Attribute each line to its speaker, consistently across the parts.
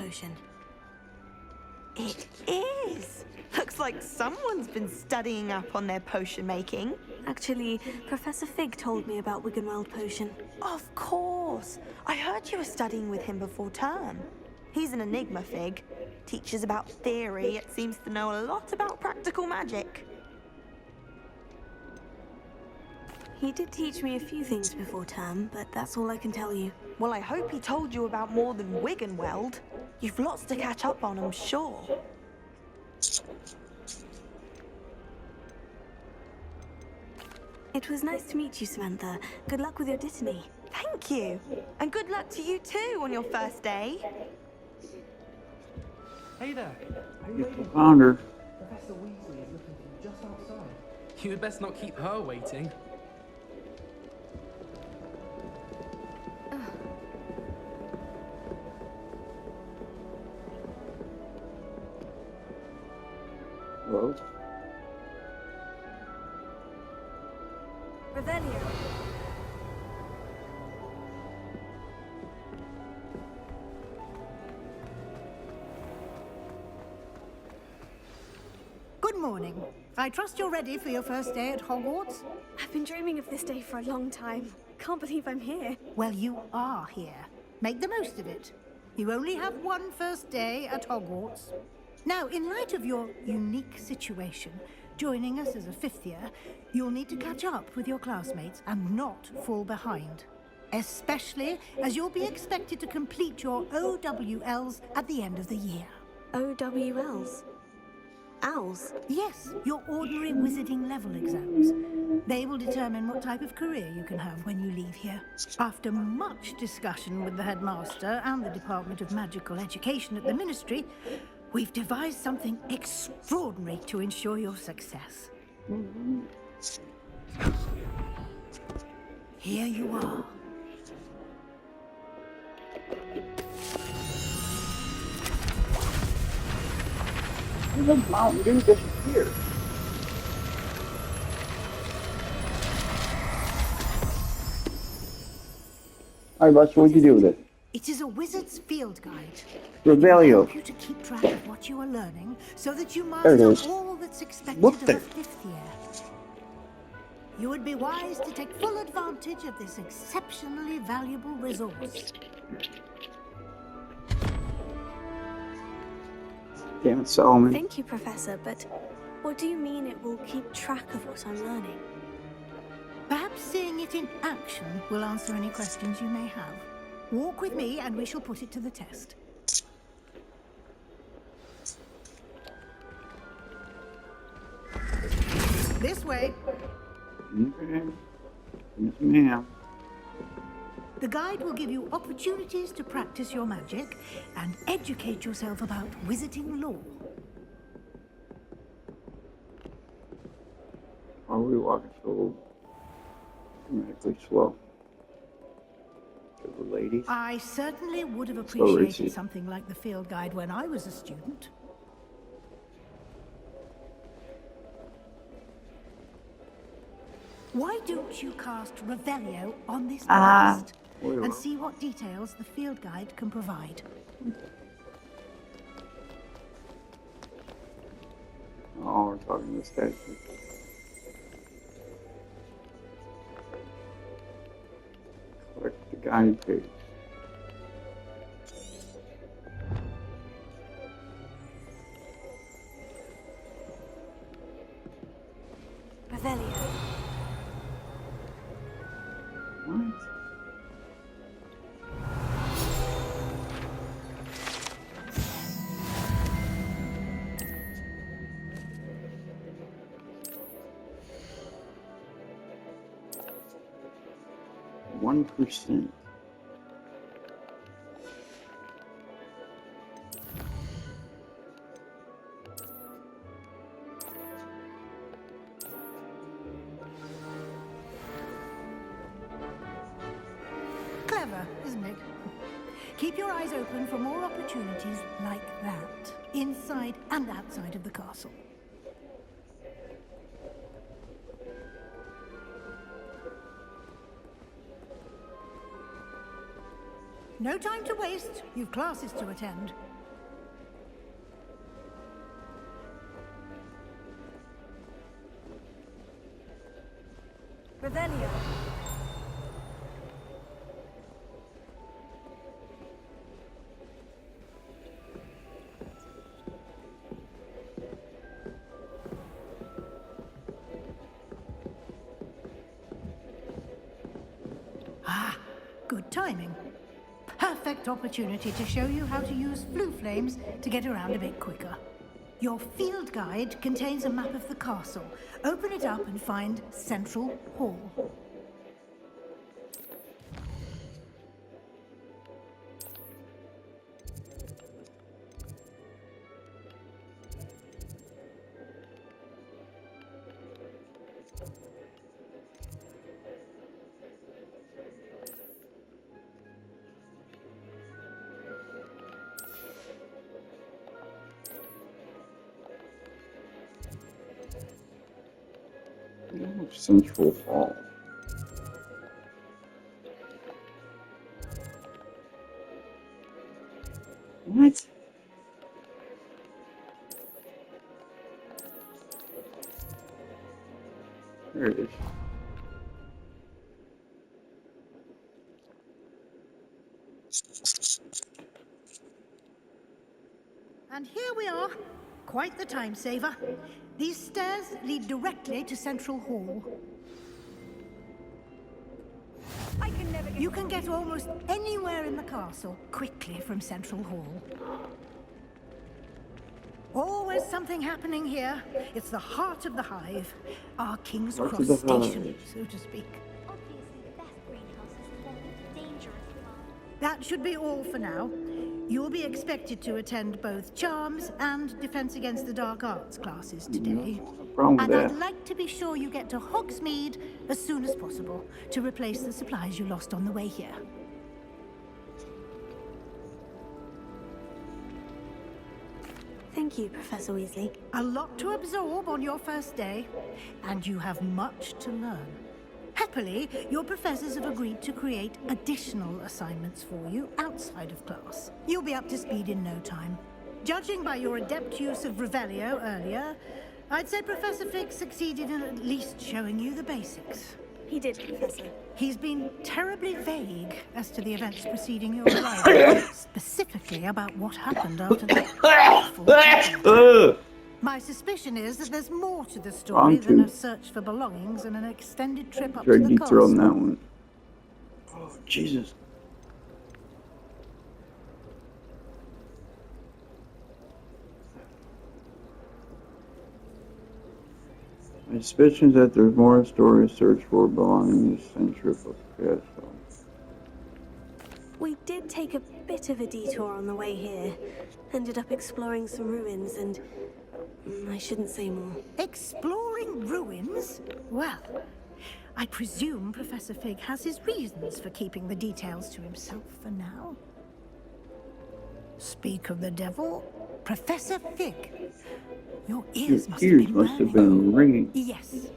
Speaker 1: potion.
Speaker 2: It is! Looks like someone's been studying up on their potion making.
Speaker 1: Actually, Professor Fig told me about Wiggenweld potion.
Speaker 2: Of course! I heard you were studying with him before term. He's an enigma, Fig. Teaches about theory, yet seems to know a lot about practical magic.
Speaker 1: He did teach me a few things before term, but that's all I can tell you.
Speaker 2: Well, I hope he told you about more than Wiggenweld. You've lots to catch up on, I'm sure.
Speaker 1: It was nice to meet you, Samantha. Good luck with your dittany.
Speaker 2: Thank you. And good luck to you too on your first day.
Speaker 3: Hey there.
Speaker 4: Found her.
Speaker 3: Professor Weasley is looking for you just outside. You had best not keep her waiting.
Speaker 4: Hello?
Speaker 1: Revelio.
Speaker 5: Good morning. I trust you're ready for your first day at Hogwarts?
Speaker 1: I've been dreaming of this day for a long time. Can't believe I'm here.
Speaker 5: Well, you are here. Make the most of it. You only have one first day at Hogwarts. Now, in light of your unique situation, joining us as a fifth year, you'll need to catch up with your classmates and not fall behind. Especially as you'll be expected to complete your OWLs at the end of the year.
Speaker 1: OWLs? Owls?
Speaker 5: Yes, your ordinary wizarding level exams. They will determine what type of career you can have when you leave here. After much discussion with the headmaster and the Department of Magical Education at the Ministry, we've devised something extraordinary to ensure your success. Here you are.
Speaker 4: The Mountain Dew disappeared. Alright, Buster, what'd you do with it?
Speaker 5: It is a wizard's field guide.
Speaker 4: Revelio.
Speaker 5: Help you to keep track of what you are learning so that you
Speaker 4: There it
Speaker 5: master
Speaker 4: is.
Speaker 5: all that's expected
Speaker 4: What
Speaker 5: of
Speaker 4: the-
Speaker 5: a fifth year. You would be wise to take full advantage of this exceptionally valuable resource.
Speaker 4: Damn it, Solomon.
Speaker 1: Thank you, Professor, but what do you mean it will keep track of what I'm learning?
Speaker 5: Perhaps seeing it in action will answer any questions you may have. Walk with me and we shall put it to the test. This way.
Speaker 4: Okay. Yes, ma'am.
Speaker 5: The guide will give you opportunities to practice your magic and educate yourself about wizarding lore.
Speaker 4: Why are we walking so dramatically slow? To the ladies?
Speaker 5: I certainly would have
Speaker 4: Easy.
Speaker 5: appreciated something like the field guide when I was a student. Why don't you cast Revelio on this list and see what details the field guide can provide?
Speaker 4: Oh, we're talking this guy. Click the guide page.
Speaker 1: Revelio.
Speaker 4: What? %.
Speaker 5: Clever, isn't it? Keep your eyes open for more opportunities like that, inside and outside of the castle. No time to waste. You've classes to attend.
Speaker 1: Revelio.
Speaker 5: Ah, good timing. Perfect opportunity to show you how to use flue flames to get around a bit quicker. Your field guide contains a map of the castle. Open it up and find Central Hall.
Speaker 4: Central Hall. What? There it is.
Speaker 5: And here we are. Quite the time saver. These stairs lead directly to Central Hall. You can get almost anywhere in the castle quickly from Central Hall. Always something happening here. It's the heart of the hive. Our King's
Speaker 4: Heart
Speaker 5: Cross
Speaker 4: of the
Speaker 5: station,
Speaker 4: hive.
Speaker 5: so to speak.
Speaker 6: Obviously, the best greenhouse is the one with the dangerous plant.
Speaker 5: That should be all for now. You'll be expected to attend both Charms and Defense Against the Dark Arts classes today.
Speaker 4: No problem with
Speaker 5: And
Speaker 4: that.
Speaker 5: I'd like to be sure you get to Hogsmeade as soon as possible to replace the supplies you lost on the way here.
Speaker 1: Thank you, Professor Weasley.
Speaker 5: A lot to absorb on your first day, and you have much to learn. Happily, your professors have agreed to create additional assignments for you outside of class. You'll be up to speed in no time. Judging by your adept use of Revelio earlier, I'd say Professor Fig succeeded in at least showing you the basics.
Speaker 1: He did, Professor.
Speaker 5: He's been terribly vague as to the events preceding your arrival, specifically about what happened after that awful tragedy. My suspicion is that there's more to the story than a search for belongings and an extended trip up to
Speaker 4: Tried
Speaker 5: the
Speaker 4: to throw on
Speaker 5: castle.
Speaker 4: that one. Oh, Jesus. My suspicion is that there's more story to search for belonging to the center of the castle.
Speaker 1: We did take a bit of a detour on the way here. Ended up exploring some ruins and... I shouldn't say more.
Speaker 5: Exploring ruins? Well, I presume Professor Fig has his reasons for keeping the details to himself for now. Speak of the devil, Professor Fig. Your ears must have been
Speaker 4: ringing.
Speaker 5: Yes.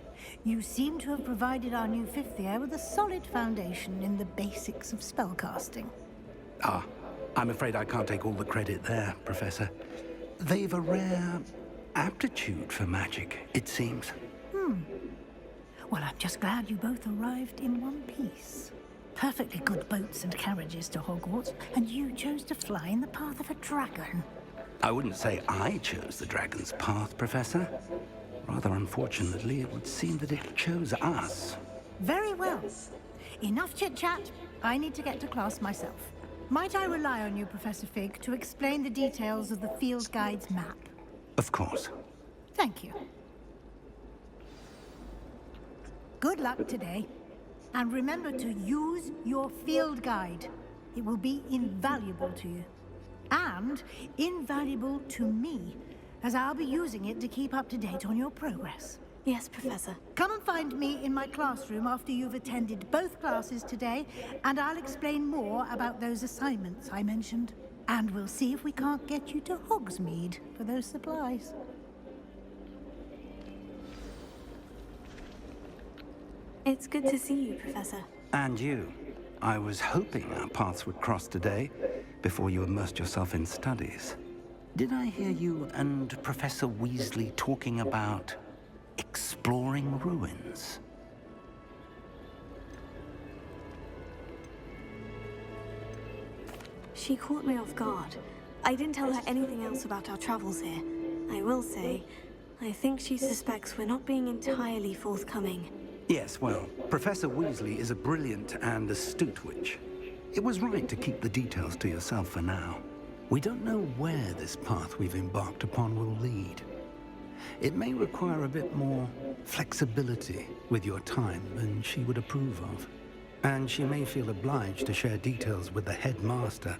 Speaker 5: You seem to have provided our new fifth year with a solid foundation in the basics of spellcasting.
Speaker 7: Ah, I'm afraid I can't take all the credit there, Professor. They've a rare aptitude for magic, it seems.
Speaker 5: Well, I'm just glad you both arrived in one piece. Perfectly good boats and carriages to Hogwarts, and you chose to fly in the path of a dragon.
Speaker 7: I wouldn't say I chose the dragon's path, Professor. Rather unfortunately, it would seem that it chose us.
Speaker 5: Very well. Enough chit-chat. I need to get to class myself. Might I rely on you, Professor Fig, to explain the details of the field guide's map?
Speaker 7: Of course.
Speaker 5: Thank you. Good luck today. And remember to use your field guide. It will be invaluable to you. And invaluable to me, as I'll be using it to keep up to date on your progress.
Speaker 1: Yes, Professor.
Speaker 5: Come and find me in my classroom after you've attended both classes today, and I'll explain more about those assignments I mentioned. And we'll see if we can't get you to Hogsmeade for those supplies.
Speaker 1: It's good to see you, Professor.
Speaker 7: And you. I was hoping our paths would cross today, before you immersed yourself in studies. Did I hear you and Professor Weasley talking about exploring ruins?
Speaker 1: She caught me off guard. I didn't tell her anything else about our travels here. I will say, I think she suspects we're not being entirely forthcoming.
Speaker 7: Yes, well, Professor Weasley is a brilliant and astute witch. It was right to keep the details to yourself for now. We don't know where this path we've embarked upon will lead. It may require a bit more flexibility with your time than she would approve of. And she may feel obliged to share details with the headmaster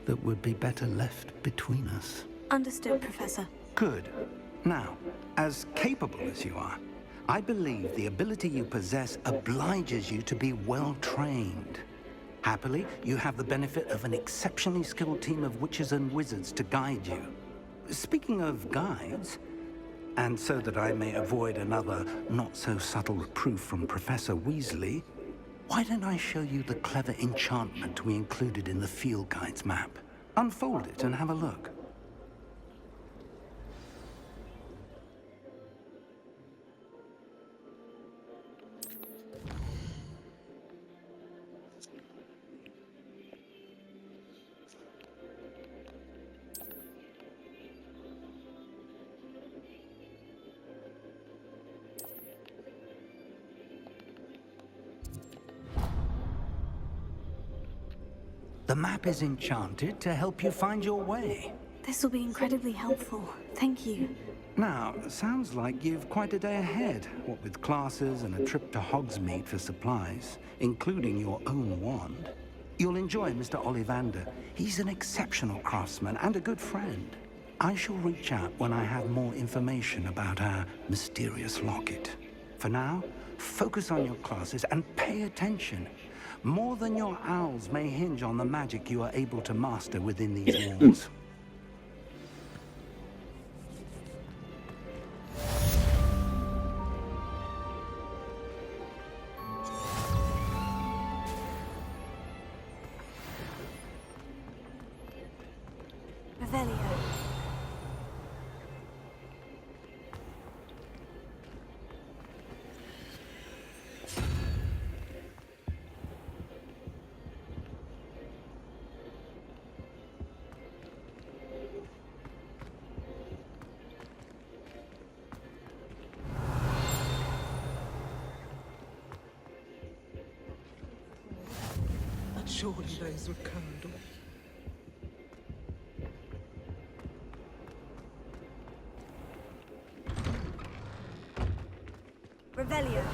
Speaker 7: that would be better left between us.
Speaker 1: Understood, Professor.
Speaker 7: Good. Now, as capable as you are, I believe the ability you possess obliges you to be well trained. Happily, you have the benefit of an exceptionally skilled team of witches and wizards to guide you. Speaking of guides, and so that I may avoid another not-so-subtle reproof from Professor Weasley, why don't I show you the clever enchantment we included in the field guide's map? Unfold it and have a look. The map is enchanted to help you find your way.
Speaker 1: This will be incredibly helpful. Thank you.
Speaker 7: Now, sounds like you've quite a day ahead, what with classes and a trip to Hogsmeade for supplies, including your own wand. You'll enjoy Mr. Ollivander. He's an exceptional craftsman and a good friend. I shall reach out when I have more information about our mysterious locket. For now, focus on your classes and pay attention. More than your owls may hinge on the magic you are able to master within these walls.
Speaker 1: Revelio.
Speaker 3: Surely those were candles.
Speaker 1: Revelio.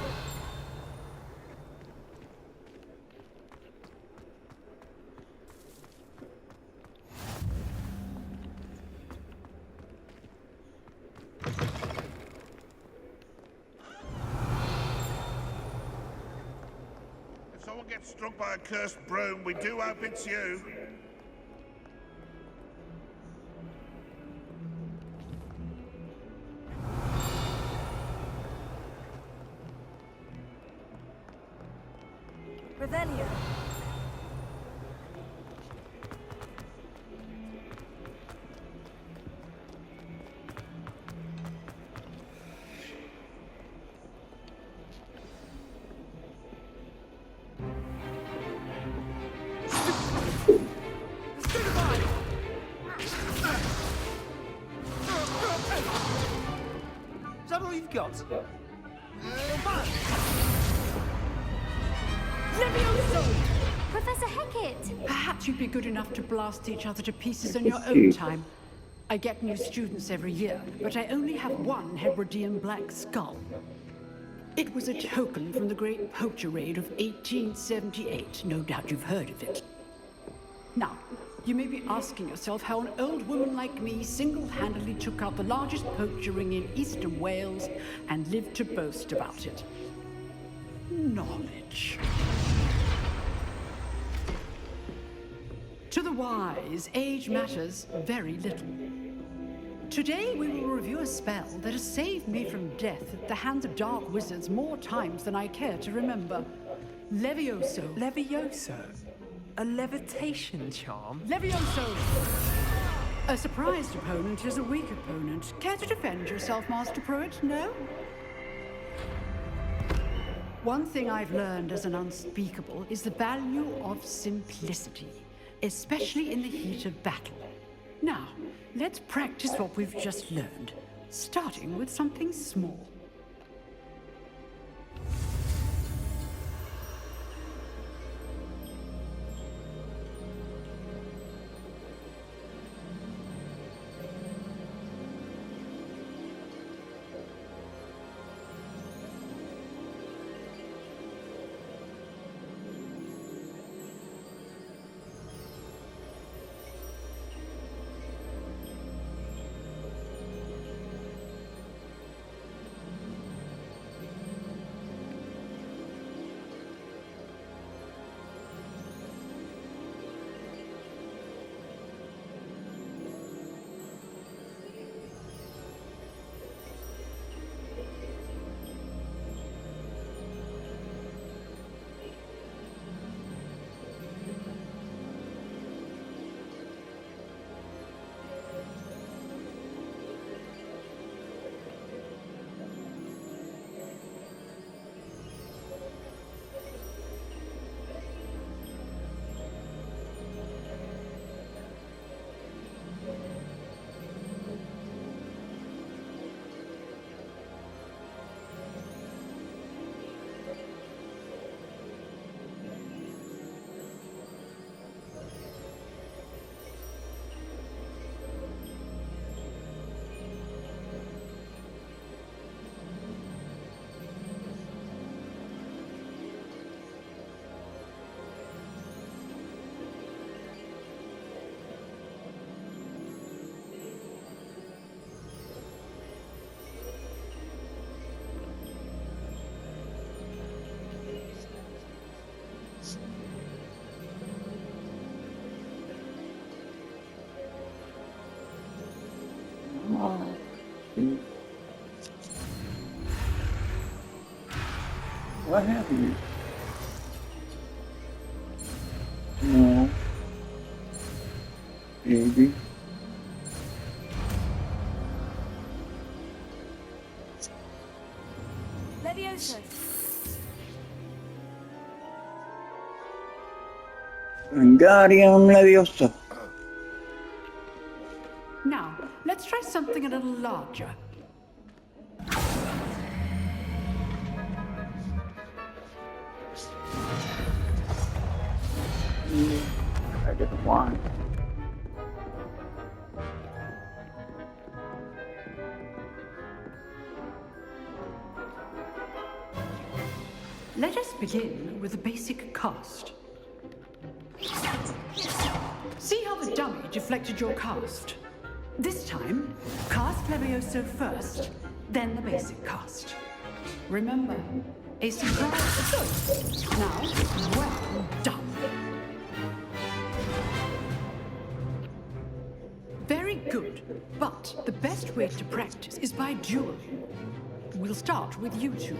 Speaker 8: If someone gets struck by a cursed broom, we do hope it's you.
Speaker 1: Revelio.
Speaker 9: Is that all you've got?
Speaker 6: Professor Hecat!
Speaker 10: Perhaps you'd be good enough to blast each other to pieces in your own time. I get new students every year, but I only have one Hebridean black skull. It was a token from the Great Poacher Raid of 1878. No doubt you've heard of it. Now, you may be asking yourself how an old woman like me single-handedly took out the largest poacher ring in eastern Wales and lived to boast about it. Knowledge. To the wise, age matters very little. Today we will review a spell that has saved me from death at the hands of dark wizards more times than I care to remember. Levioso.
Speaker 9: Levioso? A levitation charm?
Speaker 10: Levioso! A surprised opponent is a weak opponent. Care to defend yourself, Master Pruitt? No? One thing I've learned as an unspeakable is the value of simplicity, especially in the heat of battle. Now, let's practice what we've just learned, starting with something small.
Speaker 4: What happened? No. Maybe.
Speaker 1: Levioso.
Speaker 4: Wingardium Leviosa.
Speaker 10: Now, let's try something a little larger.
Speaker 4: I didn't want.
Speaker 10: Let us begin with a basic cast. See how the dummy deflected your cast? This time, cast Levioso first, then the basic cast. Remember, a surprise choice. Now, well done. Very good, but the best way to practice is by dueling. We'll start with you two.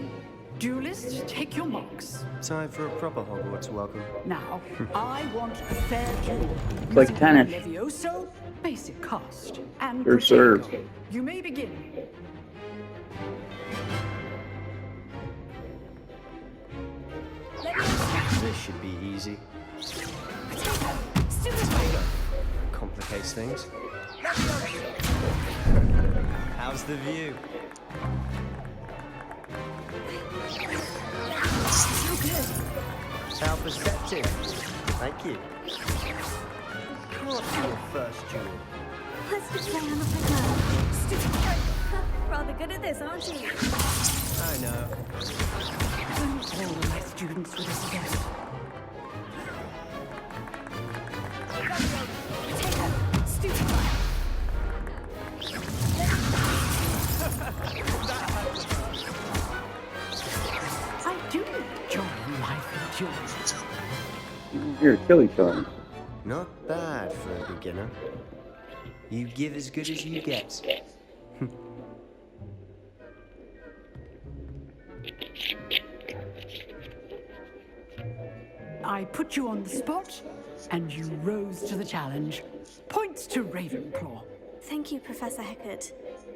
Speaker 10: Duelists, take your marks.
Speaker 9: Time for a proper Hogwarts welcome.
Speaker 10: Now, I want a fair duel.
Speaker 4: Like tennis.
Speaker 10: Levioso, basic cast, and
Speaker 4: Sure, sir.
Speaker 10: you may begin.
Speaker 9: This should be easy. Complicates things. How's the view?
Speaker 1: So good.
Speaker 9: How perceptive. Thank you. Can't be your first duel.
Speaker 1: Let's just say I'm a bit Stupid. Rather good at this, aren't you?
Speaker 9: I know.
Speaker 10: All my students with us again. I do enjoy life in duels.
Speaker 4: You're a silly son.
Speaker 9: Not bad for a beginner. You give as good as you get.
Speaker 10: I put you on the spot, and you rose to the challenge. Points to Ravenclaw.
Speaker 1: Thank you, Professor Hecat.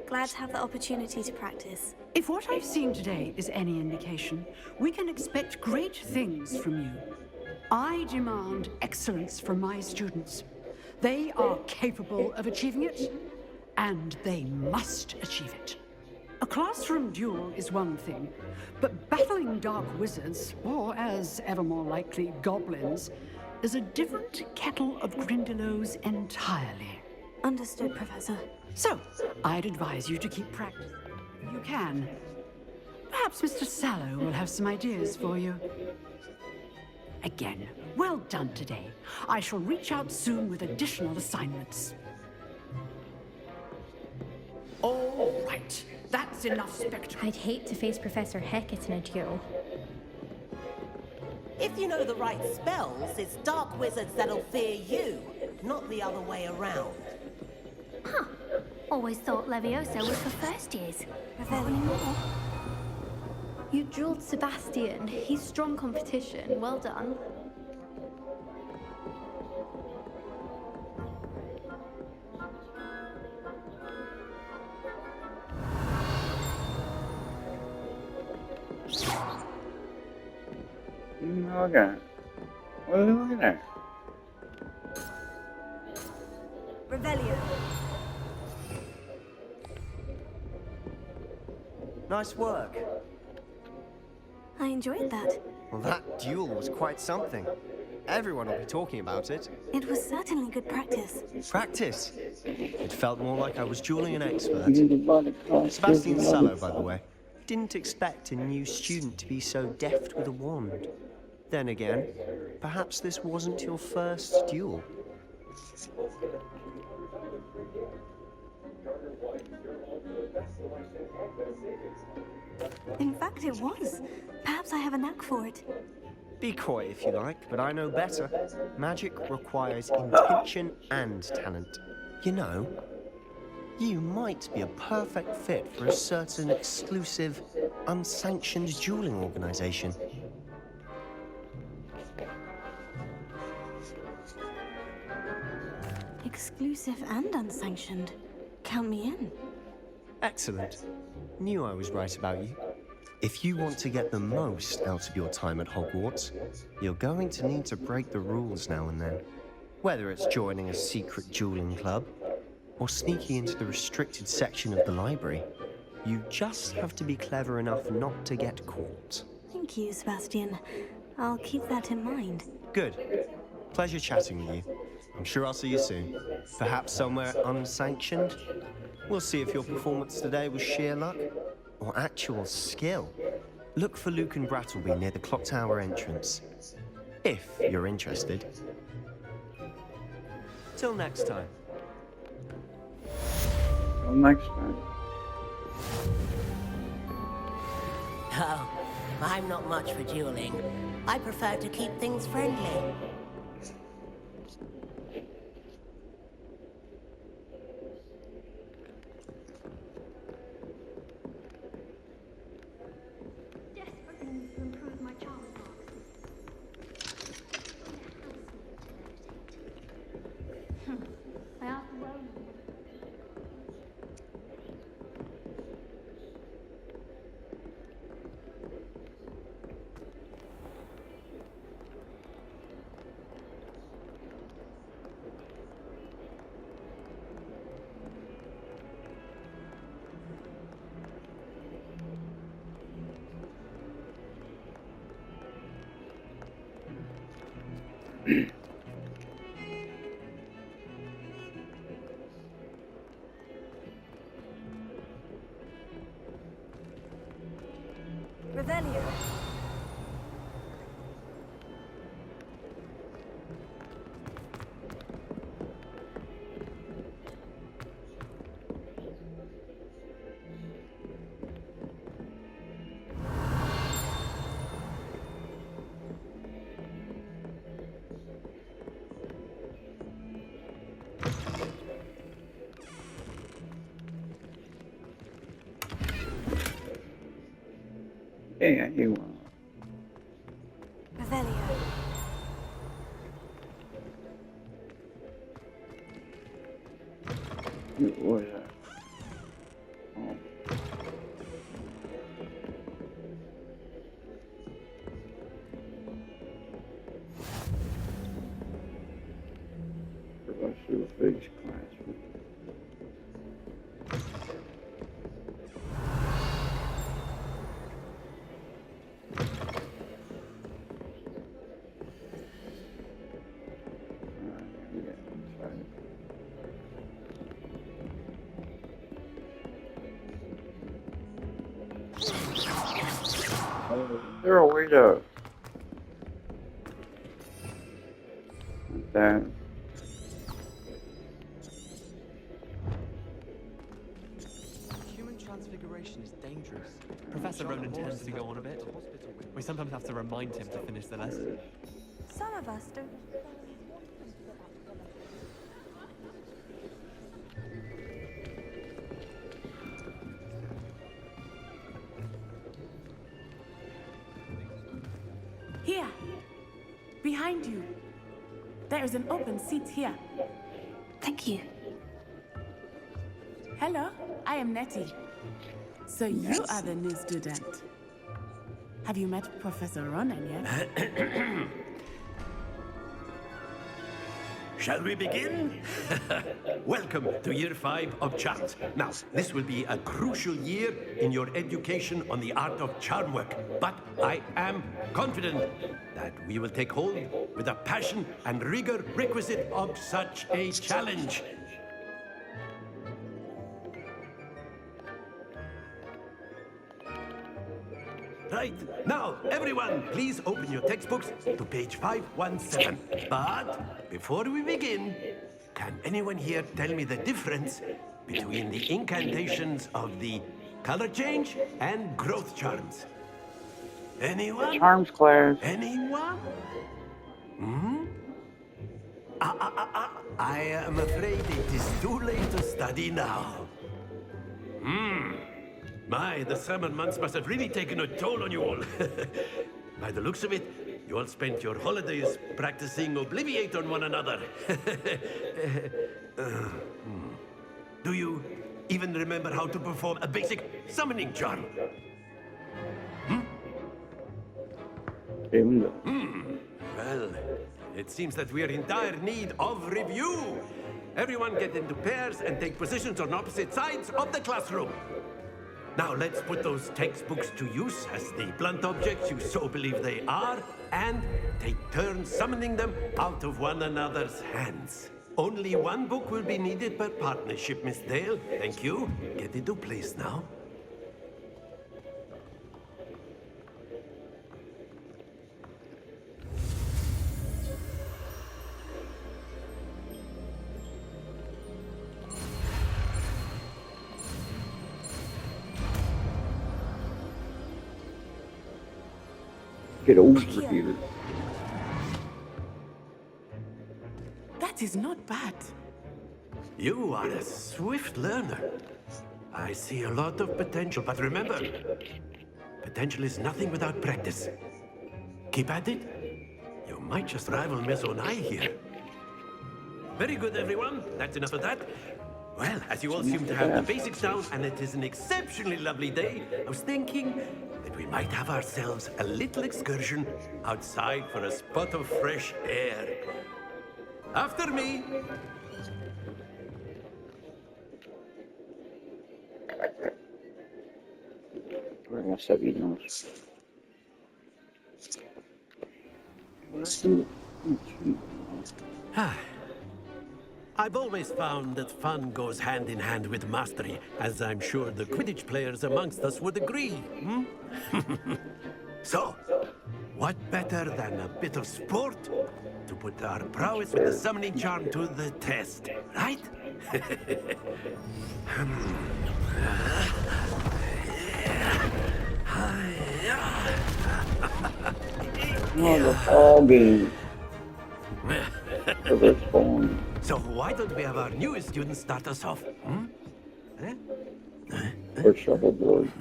Speaker 1: Glad to have the opportunity to practice.
Speaker 10: If what I've seen today is any indication, we can expect great things from you. I demand excellence from my students. They are capable of achieving it, and they must achieve it. A classroom duel is one thing, but battling dark wizards, or as ever more likely, goblins, is a different kettle of Grindylows entirely.
Speaker 1: Understood, Professor.
Speaker 10: So, I'd advise you to keep practicing. You can. Perhaps Mr. Sallow will have some ideas for you. Again, well done today. I shall reach out soon with additional assignments. All right, that's enough spectacle.
Speaker 6: I'd hate to face Professor Hecat in a duel.
Speaker 11: If you know the right spells, it's dark wizards that'll fear you, not the other way around.
Speaker 6: Huh. Always thought Leviosa was for first years. Not anymore. You drilled Sebastian. He's strong competition. Well done.
Speaker 4: Okay. What are you looking at?
Speaker 2: Revelio.
Speaker 9: Nice work.
Speaker 1: I enjoyed that.
Speaker 9: Well, that duel was quite something. Everyone will be talking about it.
Speaker 1: It was certainly good practice.
Speaker 9: Practice? It felt more like I was dueling an expert.
Speaker 4: Sebastian
Speaker 9: Sebastian Sallow, by the way. Didn't expect a new student to be so deft with a wand. Then again, perhaps this wasn't your first duel.
Speaker 1: In fact, it was. Perhaps I have a knack for it.
Speaker 9: Be coy if you like, but I know better. Magic requires intention and talent. You know, you might be a perfect fit for a certain exclusive, unsanctioned dueling organization.
Speaker 1: Exclusive and unsanctioned. Count me in.
Speaker 9: Excellent. Knew I was right about you. If you want to get the most out of your time at Hogwarts, you're going to need to break the rules now and then. Whether it's joining a secret dueling club, or sneaking into the restricted section of the library, you just have to be clever enough not to get caught.
Speaker 1: Thank you, Sebastian. I'll keep that in mind.
Speaker 9: Good. Pleasure chatting with you. I'm sure I'll see you soon. Perhaps somewhere unsanctioned? We'll see if your performance today was sheer luck or actual skill. Look for Luke and Brattleby near the clock tower entrance, if you're interested. Till next time.
Speaker 4: Till next time.
Speaker 11: Oh, I'm not much for dueling. I prefer to keep things friendly.
Speaker 6: Desperately to improve my charm box. I asked Ronan.
Speaker 2: Revelio.
Speaker 4: Yeah, you
Speaker 1: Revelio.
Speaker 4: was that? Oh. Professor Fig's classroom. Is there a way to like that?
Speaker 12: Human transfiguration is dangerous. Professor Ronan tends to go on a bit. We sometimes have to remind him to finish the lesson.
Speaker 2: Some of us don't.
Speaker 13: Here, behind you. There is an open seat here.
Speaker 1: Thank you.
Speaker 13: Hello, I am Nettie. So you are the new student. Have you met Professor Ronan yet?
Speaker 14: Shall we begin? Welcome to Year 5 of Charms. Now, this will be a crucial year in your education on the art of charm work, but I am confident that we will take hold with the passion and rigor requisite of such a challenge. Right, now, everyone, please open your textbooks to page 517. But before we begin, can anyone here tell me the difference between the incantations of the color change and growth charms? Anyone?
Speaker 4: Charms class.
Speaker 14: Anyone? Hmm? I am afraid it is too late to study now. My, the summer months must have really taken a toll on you all. By the looks of it, you all spent your holidays practicing Obliviate on one another. Do you even remember how to perform a basic summoning charm? Well, it seems that we are in dire need of review. Everyone get into pairs and take positions on opposite sides of the classroom. Now let's put those textbooks to use as the blunt objects you so believe they are, and take turns summoning them out of one another's hands. Only one book will be needed per partnership, Miss Dale. Thank you. Get into place now.
Speaker 4: Get overview.
Speaker 13: That is not bad.
Speaker 14: You are a swift learner. I see a lot of potential, but remember, potential is nothing without practice. Keep at it. You might just rival Miss Onai here. Very good, everyone. That's enough of that. Well, as you all seem to have the basics down, and it is an exceptionally lovely day, I was thinking that we might have ourselves a little excursion outside for a spot of fresh air. After me. I've always found that fun goes hand in hand with mastery, as I'm sure the Quidditch players amongst us would agree. So, what better than a bit of sport to put our prowess with the summoning charm to the test, right?
Speaker 4: Oh, the ball game.
Speaker 14: So why don't we have our newest student start us off?
Speaker 4: Or shuffleboard.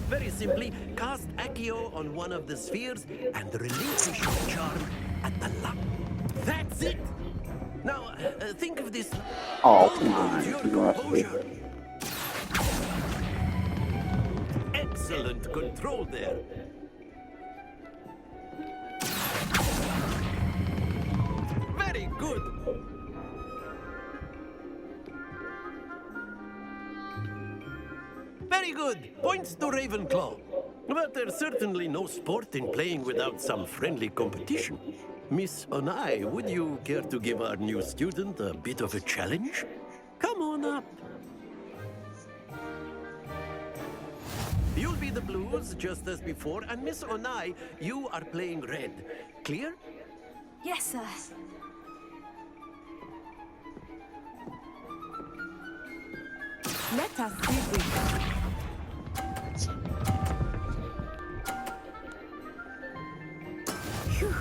Speaker 14: Very simply, cast Accio on one of the spheres and relinquish your charm at the That's it. Now, think of this.
Speaker 4: Oh, come on.
Speaker 14: Hold your
Speaker 4: You lost me.
Speaker 14: composure. Excellent control there. Very good. Very good. Points to Ravenclaw. But there's certainly no sport in playing without some friendly competition. Miss Onai, would you care to give our new student a bit of a challenge? Come on up. You'll be the blues just as before, and Miss Onai, you are playing red. Clear?
Speaker 1: Yes, sir.
Speaker 13: Let us see this. Phew.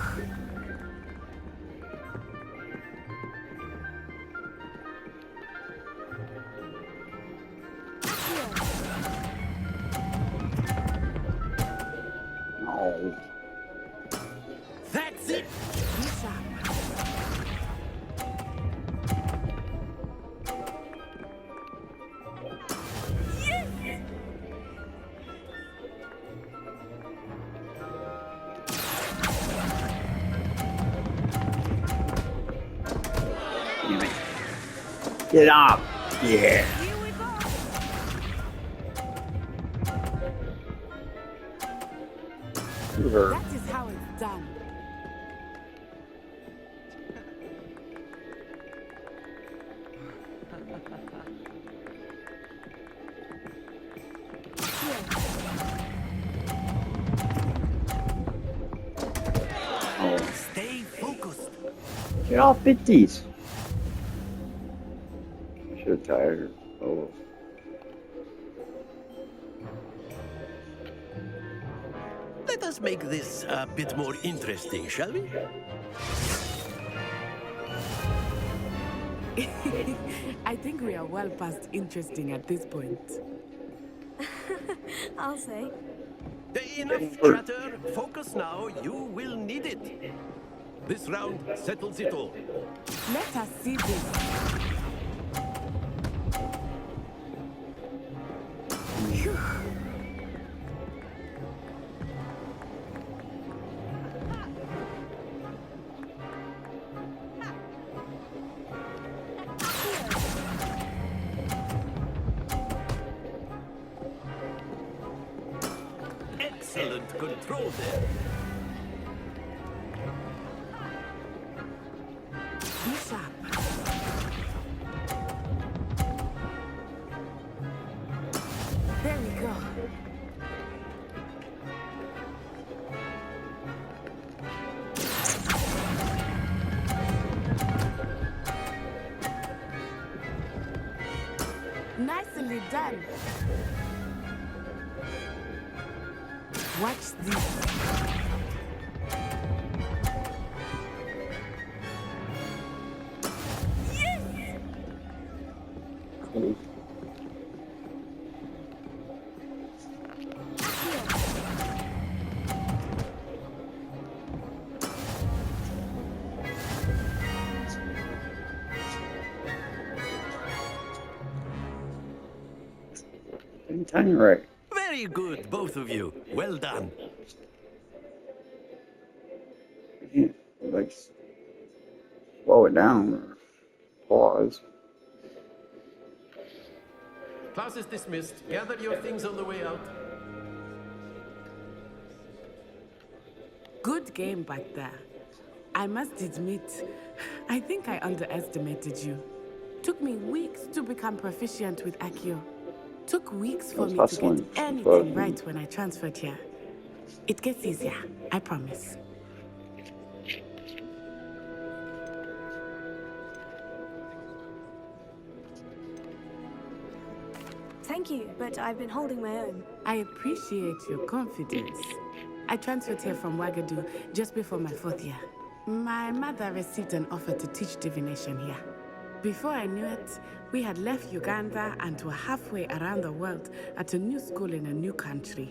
Speaker 4: No.
Speaker 14: That's it.
Speaker 4: Damn it. Get up. Yeah. Her.
Speaker 13: That is how it's done.
Speaker 4: Oh.
Speaker 14: Stay focused.
Speaker 4: Get off 50s. I should have tired her. Oh.
Speaker 14: Let us make this a bit more interesting, shall we?
Speaker 13: I think we are well past interesting at this point.
Speaker 1: I'll say.
Speaker 14: Enough chatter. Focus now. You will need it. This round settles it all.
Speaker 13: Let us see this. Phew.
Speaker 14: Excellent control there.
Speaker 13: Bishop. There we go. Nicely done. Watch this.
Speaker 4: Anytime right.
Speaker 14: Very good, both of you. Well done.
Speaker 4: Yeah, like slow it down or pause.
Speaker 14: Class is dismissed. Gather your things on the way out.
Speaker 13: Good game back there. I must admit, I think I underestimated you. Took me weeks to become proficient with Accio. Took weeks for me to get anything right when I transferred here. It gets easier, I promise.
Speaker 1: Thank you, but I've been holding my own.
Speaker 13: I appreciate your confidence. I transferred here from Wagadu just before my 4th year. My mother received an offer to teach divination here. Before I knew it, we had left Uganda and were halfway around the world at a new school in a new country.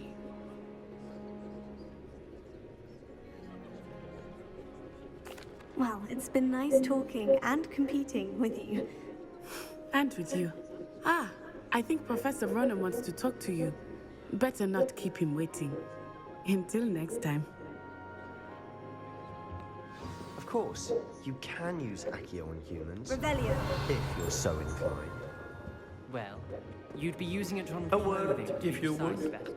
Speaker 1: Well, it's been nice talking and competing with you.
Speaker 13: And with you. Ah, I think Professor Ronan wants to talk to you. Better not keep him waiting. Until next time.
Speaker 9: Of course, you can use Accio on humans.
Speaker 1: Revelio.
Speaker 9: If you're so inclined.
Speaker 12: Well, you'd be using it on
Speaker 14: A word,
Speaker 12: clothing to
Speaker 14: if you
Speaker 12: decide,
Speaker 14: would.
Speaker 12: Sebastian.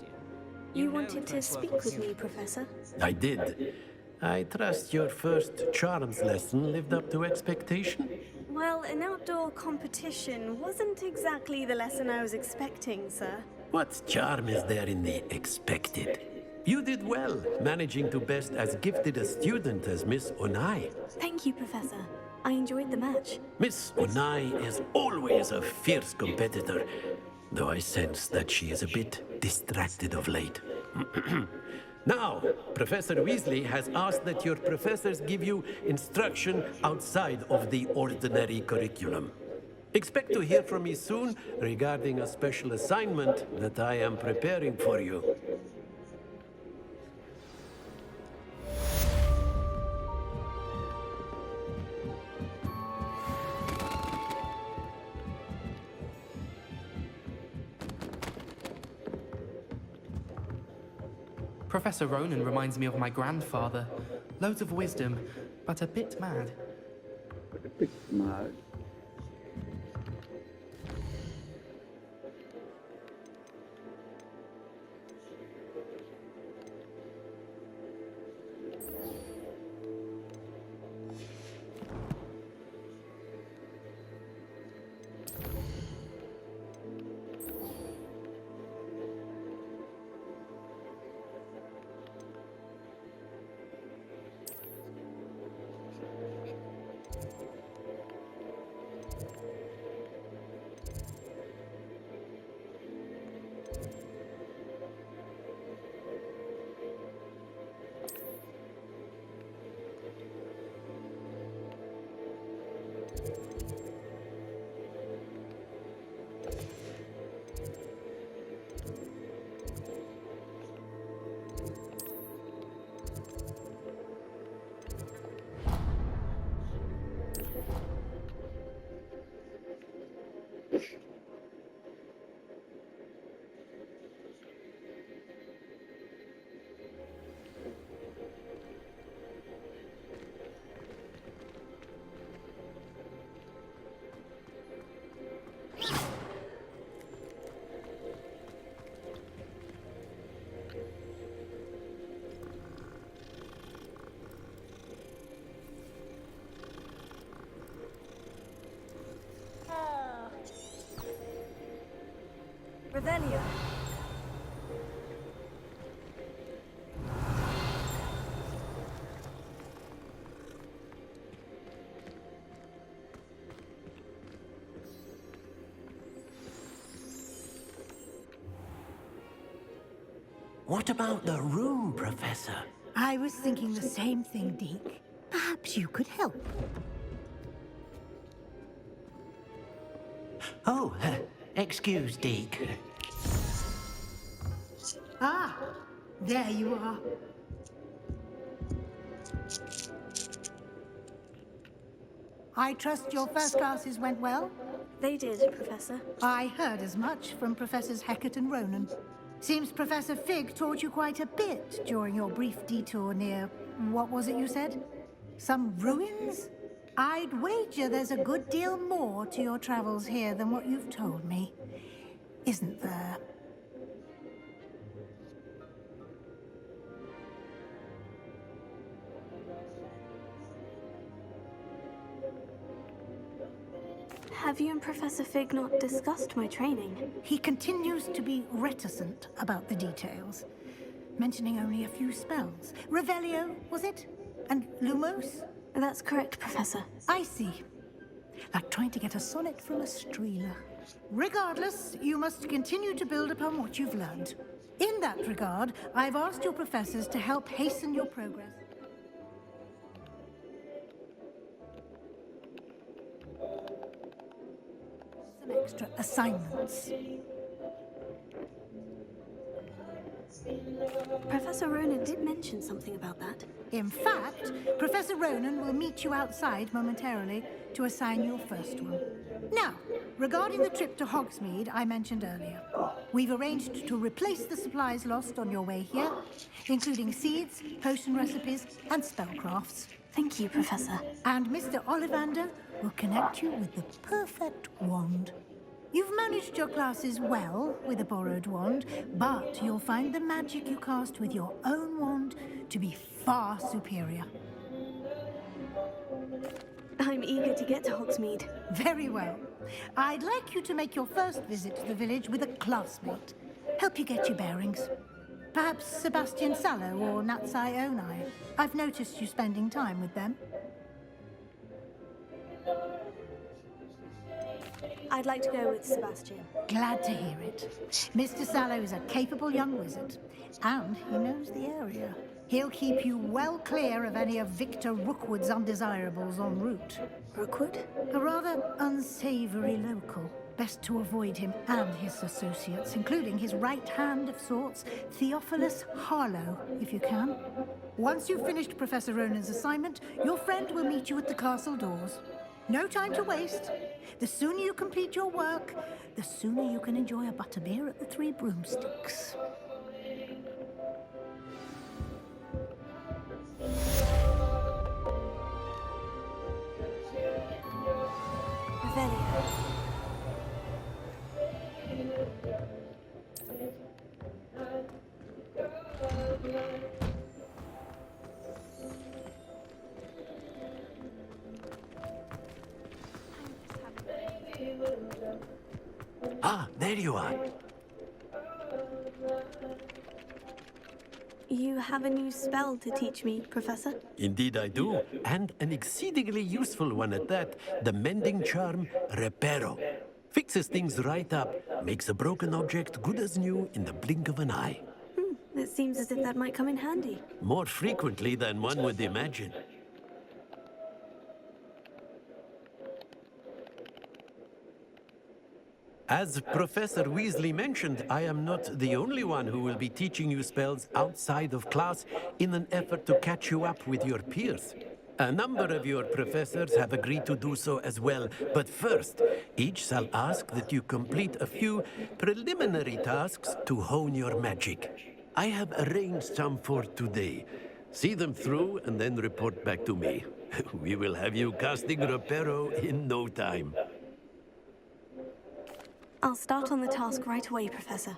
Speaker 1: You wanted to speak with me, Professor?
Speaker 14: I did. I trust your first charms lesson lived up to expectation.
Speaker 1: Well, an outdoor competition wasn't exactly the lesson I was expecting, sir.
Speaker 14: What charm is there in the expected? You did well, managing to best as gifted a student as Miss Onai.
Speaker 1: Thank you, Professor. I enjoyed the match.
Speaker 14: Miss Onai is always a fierce competitor, though I sense that she is a bit distracted of late. Now, Professor Weasley has asked that your professors give you instruction outside of the ordinary curriculum. Expect to hear from me soon regarding a special assignment that I am preparing for you.
Speaker 3: Professor Ronan reminds me of my grandfather. Loads of wisdom, but a bit mad.
Speaker 4: But a bit mad.
Speaker 1: Revelio.
Speaker 14: What about the room, Professor?
Speaker 5: I was thinking the same thing, Deke. Perhaps you could help.
Speaker 14: Oh, excuse, Deke.
Speaker 5: Ah, there you are. I trust your first classes went well?
Speaker 1: They did, Professor.
Speaker 5: I heard as much from Professors Hecat and Ronan. Seems Professor Fig taught you quite a bit during your brief detour near... what was it you said? Some ruins? I'd wager there's a good deal more to your travels here than what you've told me. Isn't there?
Speaker 1: Have you and Professor Fig not discussed my training?
Speaker 5: He continues to be reticent about the details, mentioning only a few spells. Revelio, was it? And Lumos?
Speaker 1: That's correct, Professor.
Speaker 5: I see. Like trying to get a sonnet from a streeler. Regardless, you must continue to build upon what you've learned. In that regard, I've asked your professors to help hasten your progress. Some extra assignments.
Speaker 1: Professor Ronan did mention something about that.
Speaker 5: In fact, Professor Ronan will meet you outside momentarily to assign your first one. Now, regarding the trip to Hogsmeade I mentioned earlier, we've arranged to replace the supplies lost on your way here, including seeds, potion recipes, and spellcrafts.
Speaker 1: Thank you, Professor.
Speaker 5: And Mr. Ollivander will connect you with the perfect wand. You've managed your classes well with a borrowed wand, but you'll find the magic you cast with your own wand to be far superior.
Speaker 1: I'm eager to get to Hogsmeade.
Speaker 5: Very well. I'd like you to make your first visit to the village with a classmate. Help you get your bearings. Perhaps Sebastian Sallow or Natsai Onai. I've noticed you spending time with them.
Speaker 1: I'd like to go with Sebastian.
Speaker 5: Glad to hear it. Mr. Sallow is a capable young wizard, and he knows the area. He'll keep you well clear of any of Victor Rookwood's undesirables en route.
Speaker 1: Rookwood?
Speaker 5: A rather unsavory local. Best to avoid him and his associates, including his right hand of sorts, Theophilus Harlow, if you can. Once you've finished Professor Ronan's assignment, your friend will meet you at the castle doors. No time to waste. The sooner you complete your work, the sooner you can enjoy a butterbeer at the Three Broomsticks.
Speaker 1: Revelio.
Speaker 14: Ah, there you are.
Speaker 1: You have a new spell to teach me, Professor?
Speaker 14: Indeed I do, and an exceedingly useful one at that. The mending charm, Reparo. Fixes things right up, makes a broken object good as new in the blink of an eye.
Speaker 1: It seems as if that might come in handy.
Speaker 14: More frequently than one would imagine. As Professor Weasley mentioned, I am not the only one who will be teaching you spells outside of class in an effort to catch you up with your peers. A number of your professors have agreed to do so as well, but first, each shall ask that you complete a few preliminary tasks to hone your magic. I have arranged some for today. See them through and then report back to me. We will have you casting Reparo in no time.
Speaker 1: I'll start on the task right away, Professor.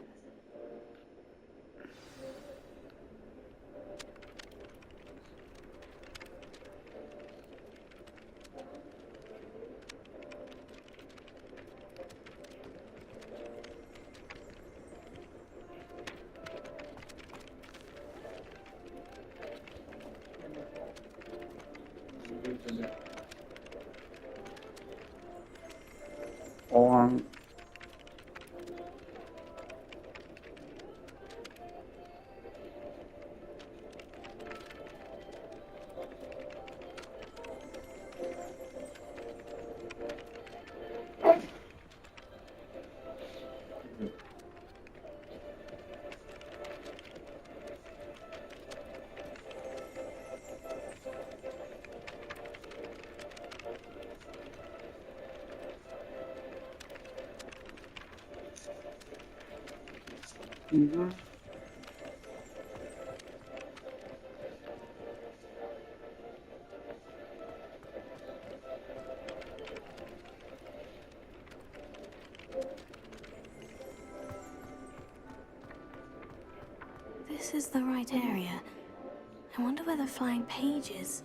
Speaker 4: On
Speaker 1: This is the right area. I wonder where the flying page is.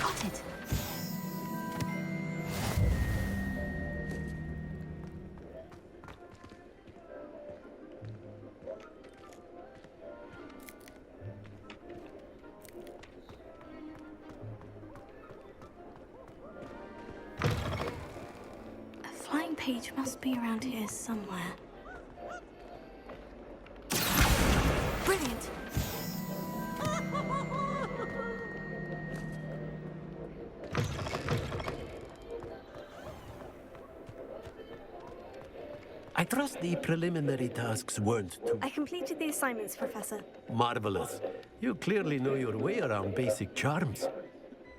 Speaker 1: Got it. A flying page must be around here somewhere. Brilliant!
Speaker 14: trust the preliminary tasks weren't too
Speaker 1: I completed the assignments, Professor.
Speaker 14: marvelous. You clearly know your way around basic charms.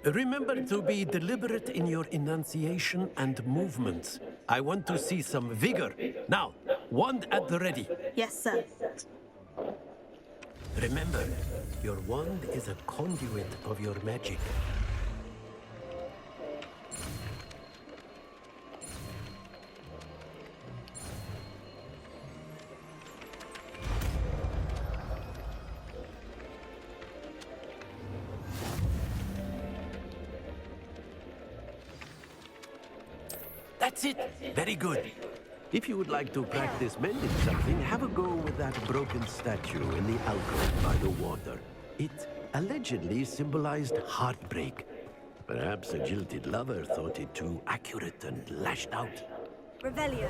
Speaker 14: Remember to be deliberate in your enunciation and movements. I want to see some vigor. Now, wand at the ready.
Speaker 1: Yes, sir.
Speaker 14: Remember, your wand is a conduit of your magic. That's it. Very good. If you would like to practice mending something, have a go with that broken statue in the alcove by the water. It allegedly symbolized heartbreak. Perhaps a jilted lover thought it too accurate and lashed out.
Speaker 1: Revelio.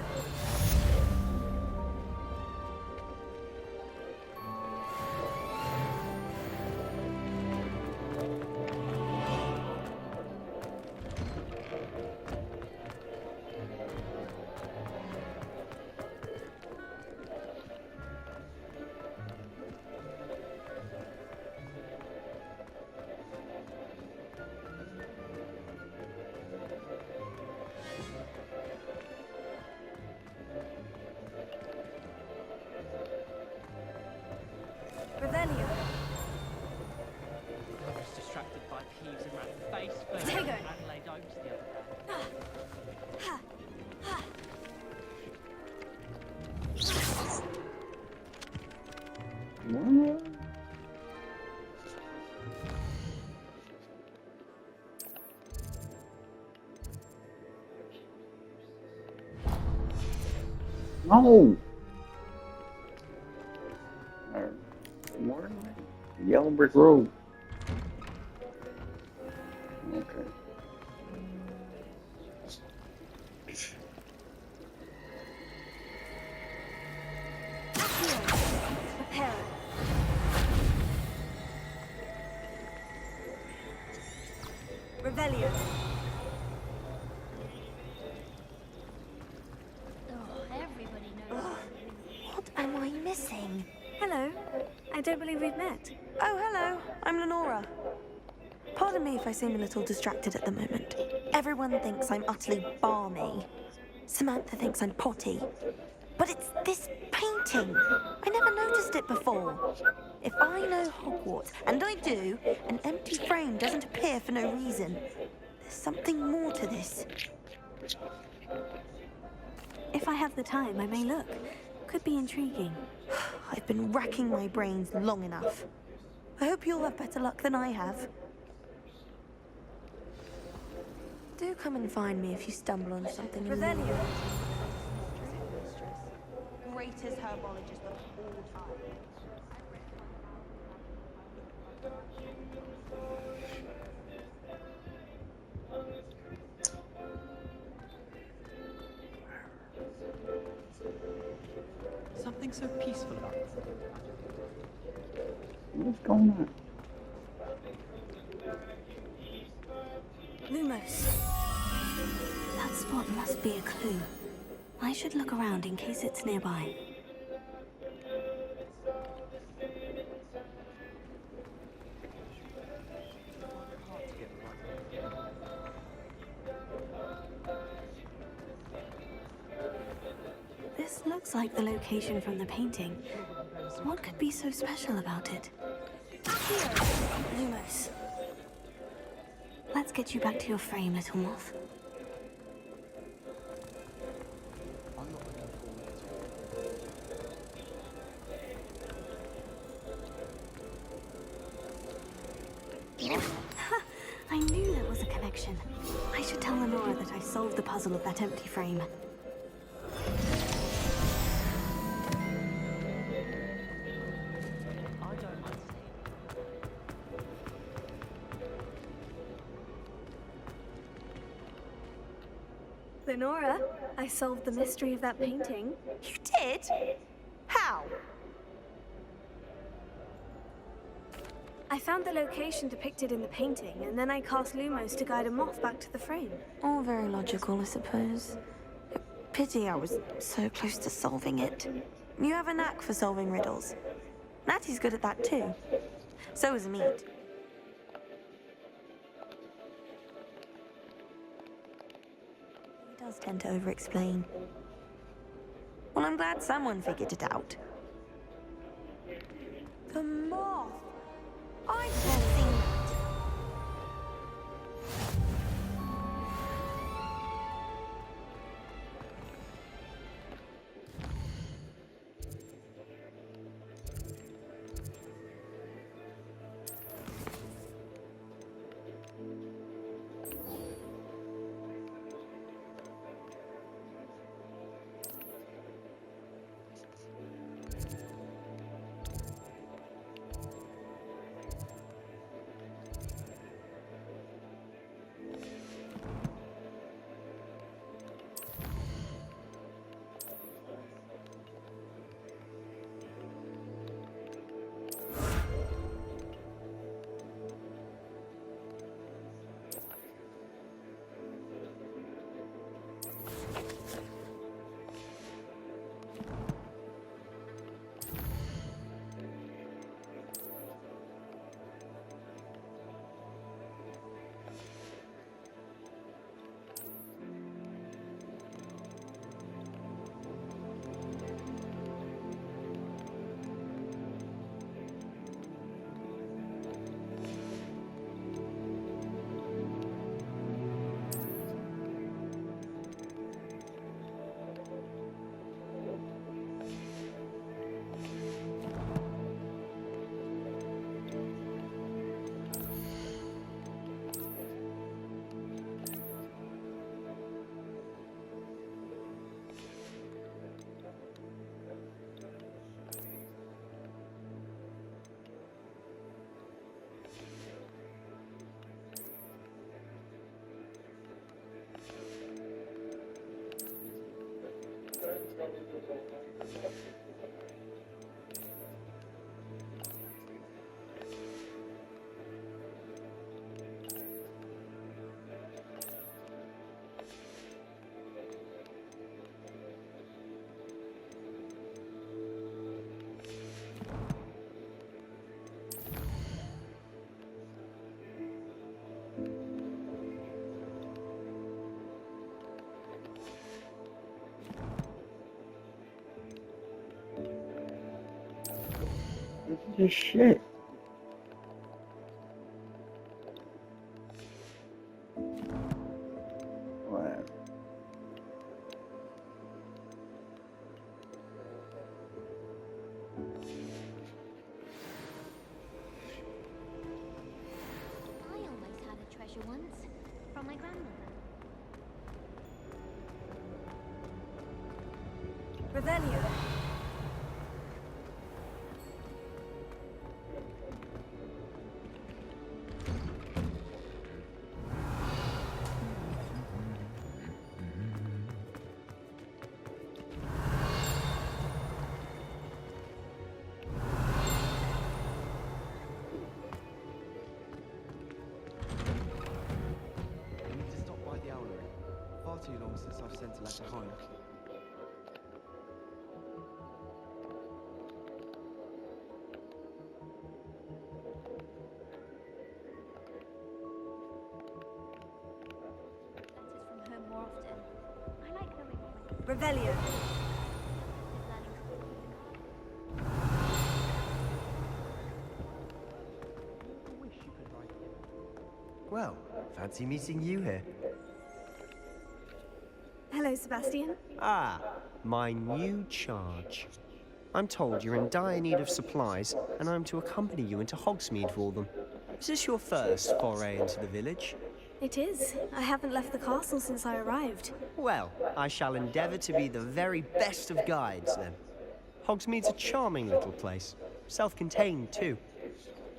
Speaker 1: Revelio.
Speaker 12: I was distracted by Peeves and ran face first
Speaker 1: Potato.
Speaker 12: at Adelaide Oaks the other day.
Speaker 4: What? No! More? Yellow brick road. Okay.
Speaker 1: Prepare. Revelio.
Speaker 6: Everybody knows.
Speaker 2: What am I missing?
Speaker 1: Hello. I don't believe we've met.
Speaker 2: Oh, hello. I'm Lenora. Pardon me if I seem a little distracted at the moment. Everyone thinks I'm utterly balmy. Samantha thinks I'm potty. But it's this painting. I never noticed it before. If I know Hogwarts, and I do, an empty frame doesn't appear for no reason. There's something more to this.
Speaker 1: If I have the time, I may look. Could be intriguing.
Speaker 2: I've been racking my brains long enough. I hope you'll have better luck than I have. Do come and find me if you stumble on something.
Speaker 1: Revelio.
Speaker 2: Greatest herbologist of all time.
Speaker 12: Something so peaceful about it.
Speaker 4: What's going on?
Speaker 1: Lumos. That spot must be a clue. I should look around in case it's nearby. This looks like the location from the painting. What could be so special about it? Here, Lumos. Let's get you back to your frame, little moth. I knew there was a connection. I should tell Lenora that I solved the puzzle of that empty frame. Lenora, I solved the mystery of that painting.
Speaker 2: You did? How?
Speaker 1: I found the location depicted in the painting, and then I cast Lumos to guide a moth back to the frame.
Speaker 2: All very logical, I suppose. Pity I was so close to solving it. You have a knack for solving riddles. Natty's good at that too. So is Mead. He does tend to over-explain. Well, I'm glad someone figured it out. The moth! I've never seen that.
Speaker 4: This is just shit. Wow.
Speaker 6: I almost had a treasure once from my grandmother.
Speaker 2: Revelio.
Speaker 12: Too long since I've sent a letter home.
Speaker 6: Letters from home more often. I like knowing when
Speaker 2: Revelio.
Speaker 12: I wish you could write it.
Speaker 9: Well, fancy meeting you here.
Speaker 1: Hello, Sebastian.
Speaker 9: Ah, my new charge. I'm told you're in dire need of supplies, and I'm to accompany you into Hogsmeade for them. Is this your first foray into the village?
Speaker 1: It is. I haven't left the castle since I arrived.
Speaker 9: Well, I shall endeavour to be the very best of guides, then. Hogsmeade's a charming little place. Self-contained, too.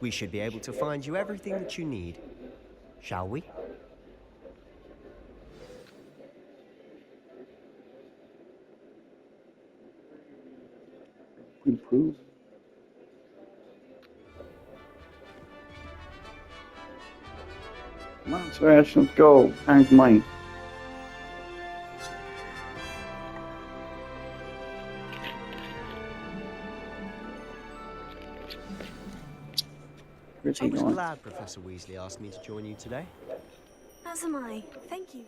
Speaker 9: We should be able to find you everything that you need. Shall we?
Speaker 4: Improve. Come on, Smash, let's go. Time's money.
Speaker 9: I was glad Professor Weasley asked me to join you today.
Speaker 1: As am I. Thank you.